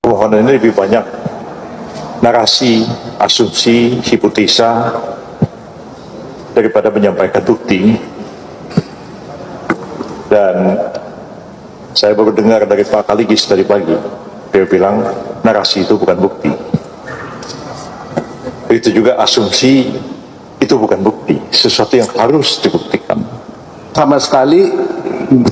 Permohonan ini lebih banyak narasi, asumsi, hipotesa daripada menyampaikan bukti. Dan saya baru dengar dari Pak Kaligis tadi pagi, dia bilang narasi itu bukan bukti. Itu juga asumsi itu bukan bukti, sesuatu yang harus dibuktikan. Sama sekali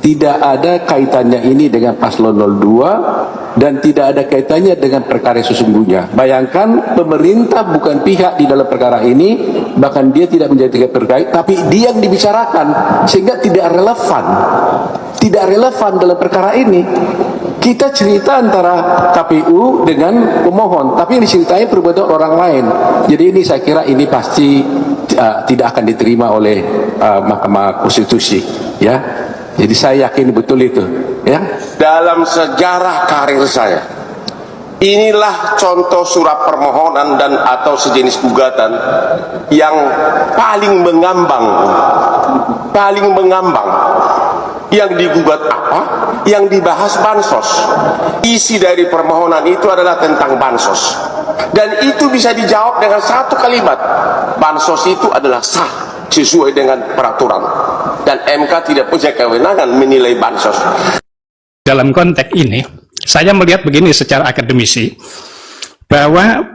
tidak ada kaitannya ini dengan paslon 02 dan tidak ada kaitannya dengan perkara sesungguhnya. Bayangkan pemerintah bukan pihak di dalam perkara ini, bahkan dia tidak menjadi terkait, tapi dia yang dibicarakan sehingga tidak relevan dalam perkara ini. Kita cerita antara KPU dengan pemohon, tapi yang diceritain perbuatan orang lain. Jadi ini saya kira ini pasti tidak akan diterima oleh Mahkamah Konstitusi, ya. Jadi saya yakin betul itu, ya. Dalam sejarah karir saya, inilah contoh surat permohonan dan atau sejenis gugatan yang paling mengambang. Yang digugat apa? Yang dibahas bansos. Isi dari permohonan itu adalah tentang bansos. Dan itu bisa dijawab dengan satu kalimat. Bansos itu adalah sah sesuai dengan peraturan. Dan MK tidak punya kewenangan menilai bansos. Dalam konteks ini, saya melihat begini secara akademisi, bahwa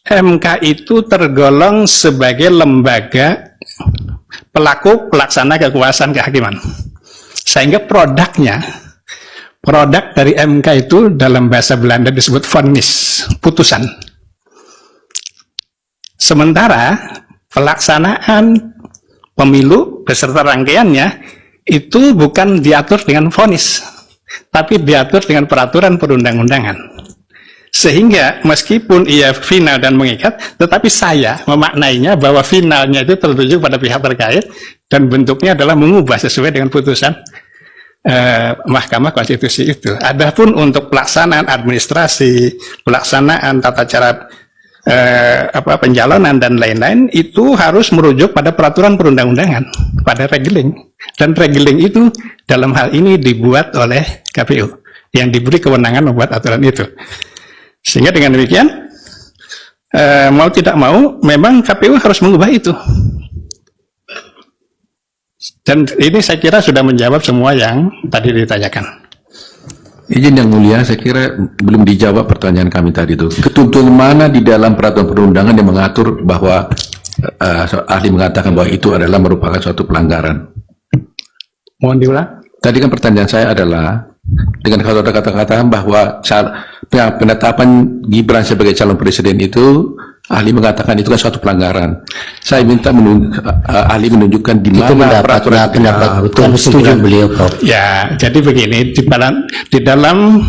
MK itu tergolong sebagai lembaga pelaku pelaksana kekuasaan kehakiman. Sehingga produk dari MK itu dalam bahasa Belanda disebut vonis, putusan. Sementara pelaksanaan pemilu beserta rangkaiannya itu bukan diatur dengan vonis, tapi diatur dengan peraturan perundang-undangan. Sehingga meskipun ia final dan mengikat, tetapi saya memaknainya bahwa finalnya itu tertuju pada pihak terkait dan bentuknya adalah mengubah sesuai dengan putusan Mahkamah Konstitusi itu. Adapun untuk pelaksanaan administrasi, pelaksanaan tata cara pencalonan dan lain-lain itu harus merujuk pada peraturan perundang-undangan, pada regeling. Dan regeling itu dalam hal ini dibuat oleh KPU yang diberi kewenangan membuat aturan itu. Sehingga dengan demikian mau tidak mau memang KPU harus mengubah itu. Dan ini saya kira sudah menjawab semua yang tadi ditanyakan. Izin yang mulia, saya kira belum dijawab pertanyaan kami tadi itu. Ketentuan mana di dalam peraturan perundangan yang mengatur bahwa ahli mengatakan bahwa itu adalah merupakan suatu pelanggaran? Mohon diulang. Tadi kan pertanyaan saya adalah dengan kata-kata bahwa penetapan Gibran sebagai calon presiden itu ahli mengatakan itu kan suatu pelanggaran. Saya minta ahli menunjukkan di mana peraturan betul setuju beliau, Prof. Ya, jadi begini, di dalam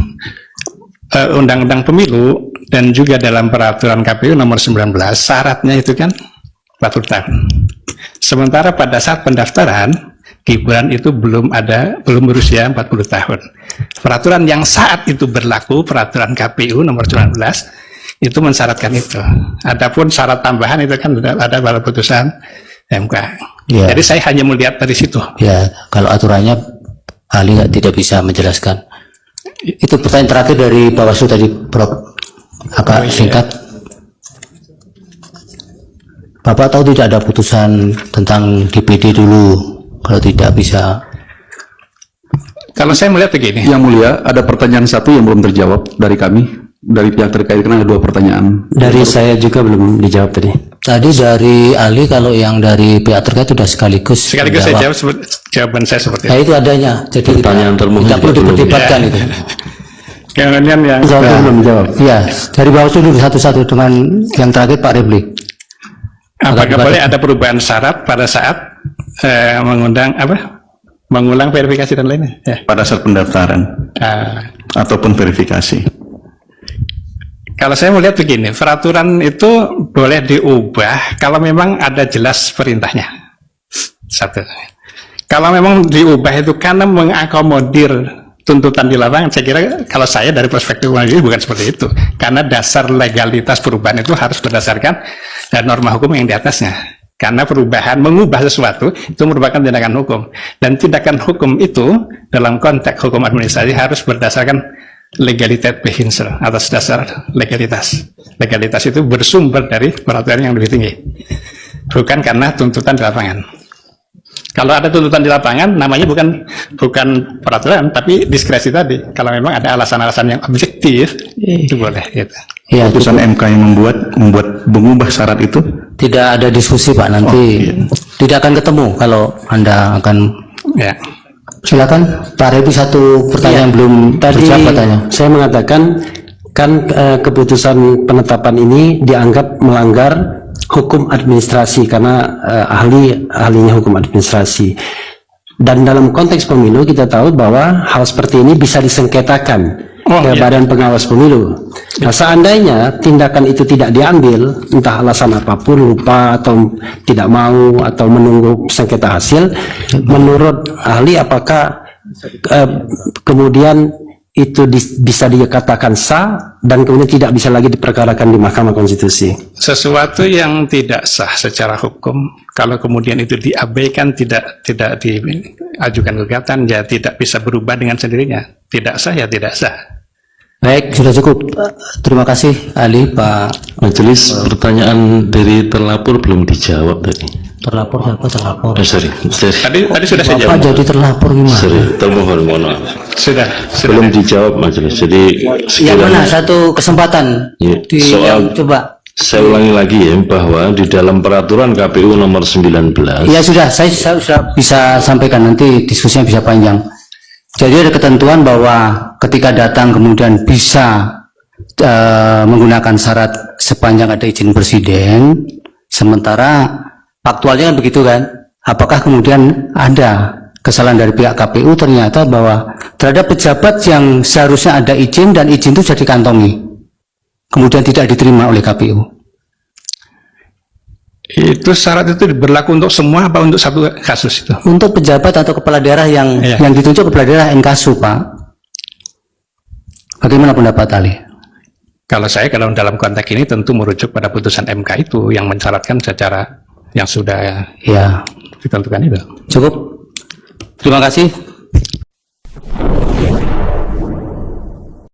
Undang-Undang Pemilu dan juga dalam peraturan KPU nomor 19 syaratnya itu kan 40 tahun. Sementara pada saat pendaftaran Gibran itu belum berusia 40 tahun. Peraturan yang saat itu berlaku, peraturan KPU nomor 19 itu mensyaratkan itu. Adapun syarat tambahan itu kan ada pada putusan MK. Ya. Jadi saya hanya melihat dari situ. Ya, kalau aturannya ahli tidak bisa menjelaskan. Itu pertanyaan terakhir dari Bawaslu tadi, Prof. Agak singkat. Bapak tahu tidak ada putusan tentang DPD dulu, kalau tidak bisa. Kalau saya melihat begini. Yang mulia, ada pertanyaan satu yang belum terjawab dari kami, dari pihak terkait, karena ada 2 pertanyaan. Dari saya juga belum dijawab tadi. Tadi dari ahli, kalau yang dari pihak terkait sudah sekaligus saya jawab jawaban saya seperti itu. itu. Itu adanya. Jadi Pertanyaan termohon tidak perlu juga belum. diperdebatkan Ya. itu. Kemudian yang Belum dijawab. Ya, dari Bawaslu dulu satu-satu dengan yang terakhir Pak Repli. apakah boleh ada perubahan syarat pada saat mengulang verifikasi dan lainnya? Ya. Pada saat pendaftaran ataupun verifikasi. Kalau saya melihat begini, peraturan itu boleh diubah kalau memang ada jelas perintahnya. Satu. Kalau memang diubah itu karena mengakomodir tuntutan di lapangan, saya kira kalau saya dari perspektif ini bukan seperti itu. Karena dasar legalitas perubahan itu harus berdasarkan norma hukum yang di atasnya. Karena perubahan, mengubah sesuatu itu merupakan tindakan hukum. Dan tindakan hukum itu dalam konteks hukum administrasi harus berdasarkan legalitas behinser, atas dasar legalitas. Legalitas itu bersumber dari peraturan yang lebih tinggi, bukan karena tuntutan di lapangan. Kalau ada tuntutan di lapangan, namanya bukan peraturan, tapi diskresi tadi. Kalau memang ada alasan-alasan yang objektif, itu boleh. Gitu. Ya, Putusan MK yang membuat mengubah syarat itu? tidak ada diskusi Pak, nanti tidak akan ketemu kalau Anda akan. Ya. Silakan Pak Repi, satu pertanyaan belum Tadi terjawab katanya. saya mengatakan kan keputusan penetapan ini dianggap melanggar hukum administrasi karena ahlinya hukum administrasi, dan dalam konteks pemilu kita tahu bahwa hal seperti ini bisa disengketakan ke Badan Pengawas Pemilu. Nah, seandainya tindakan itu tidak diambil, entah alasan apapun, lupa atau tidak mau atau menunggu sengketa hasil, menurut ahli apakah kemudian itu bisa dikatakan sah dan kemudian tidak bisa lagi diperkarakan di Mahkamah Konstitusi? Sesuatu yang tidak sah secara hukum, kalau kemudian itu diabaikan, tidak diajukan gugatan, ya tidak bisa berubah dengan sendirinya. Tidak sah ya tidak sah. Baik, sudah cukup. Terima kasih ahli Pak. Majelis, pertanyaan dari terlapor belum dijawab tadi. Terlapor siapa terlapor? Sorry. Tadi sudah saya Bapak jawab. jadi terlapor gimana? Sorry, termohon, mohon maaf. Sudah. Belum dijawab majelis. Jadi Yang mana satu kesempatan Ya, di soal- yang coba. saya ulangi lagi ya, bahwa di dalam peraturan KPU nomor 19 Ya sudah, saya sudah bisa sampaikan, nanti diskusinya bisa panjang. Jadi ada ketentuan bahwa ketika datang kemudian bisa menggunakan syarat sepanjang ada izin presiden, sementara faktualnya kan begitu kan? Apakah kemudian ada kesalahan dari pihak KPU ternyata bahwa terhadap pejabat yang seharusnya ada izin dan izin itu sudah dikantongi, kemudian tidak diterima oleh KPU? Itu syarat itu berlaku untuk semua apa untuk satu kasus itu? Untuk pejabat atau kepala daerah yang Iya. yang ditunjuk kepala daerah Inkasu, Pak. Bagaimana pendapat ahli? Kalau dalam konteks ini tentu merujuk pada putusan MK itu yang mensyaratkan secara yang sudah Ya, ditentukan itu. cukup. Terima kasih.